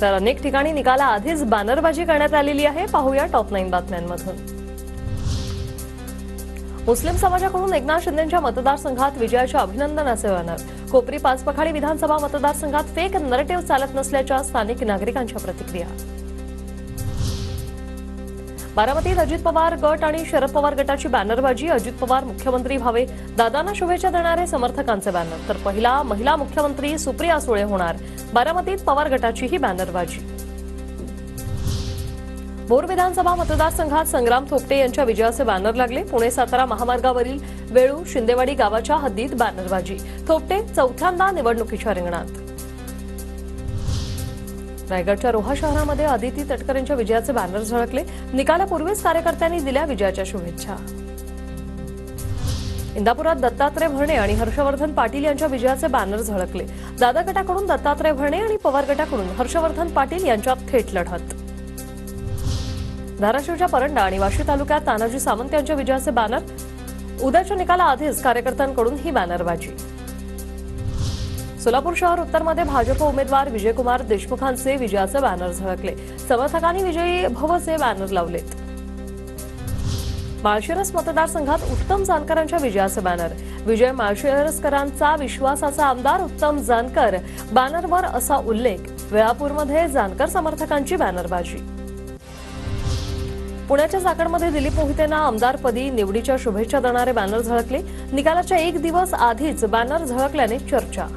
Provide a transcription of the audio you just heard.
तर अनेक ठिकाणी निकालाआधीच बॅनरबाजी करण्यात आलेली आहे। पाहूया टॉप 9 बातम्यांमधून। मुस्लिम समाजाकडून एकनाथ शिंदेंच्या मतदारसंघात विजयाचे अभिनंदनाचे बॅनर। कोपरी पाचपखाडी विधानसभा मतदारसंघात फेक नरेटिव्ह चालत नसल्याच्या स्थानिक नागरिकांच्या प्रतिक्रिया। बारामतीत अजित पवार गट आणि शरद पवार गटाची बॅनरबाजी। अजित पवार मुख्यमंत्री व्हावे, दादांना शुभेच्छा देणारे समर्थकांचे बॅनर। तर पहिला महिला मुख्यमंत्री सुप्रिया सुळे होणार, बारामतीत पवार गटाची ही बॅनरबाजी। भोर विधानसभा मतदारसंघात संग्राम थोपटे यांच्या विजयाचे बॅनर लागले। पुणे सातारा महामार्गावरील वेळू शिंदेवाडी गावाच्या हद्दीत बॅनरबाजी। थोपटे चौथ्यांदा निवडणुकीच्या रिंगणात। रायगडच्या रोहा शहरामध्ये आदिती तटकर यांच्या विजयाचे बॅनर झळकले। निकालापूर्वीच कार्यकर्त्यांनी दिल्या विजयाच्या शुभेच्छा। इंदापुरात दत्तात्रय भरणे आणि हर्षवर्धन पाटील यांच्या विजयाचे बॅनर झळकले। दादा गटाकडून दत्तात्रय भरणे आणि पवार गटाकडून हर्षवर्धन पाटील यांच्यात थेट लढत। धाराशिवच्या परंडा आणि वाशी तालुक्यात तानाजी सावंत यांच्या विजयाचे बॅनर। उद्याच्या निकालाआधीच कार्यकर्त्यांकडून ही बॅनरबाजी। सोलापूर शहर उत्तरमध्ये भाजप उमेदवार विजयकुमार देशमुखांचे विजयाचे बॅनर झळकले। समर्थकांनी विजयी भवचे बॅनर लावलेत। माळशिरस मतदारसंघात उत्तम जानकरांच्या विजयाचे बॅनर। विजय माळशिरसकरांचा विश्वासाचा आमदार उत्तम जानकर, बॅनरवर असा उल्लेख। वेळापूरमध्ये जानकर समर्थकांची बॅनरबाजी। पुण्याच्या चाकडमध्ये दिलीप मोहितेंना आमदारपदी निवडीच्या शुभेच्छा देणारे बॅनर झळकले। निकालाच्या एक दिवस आधीच बॅनर झळकल्याने चर्चा।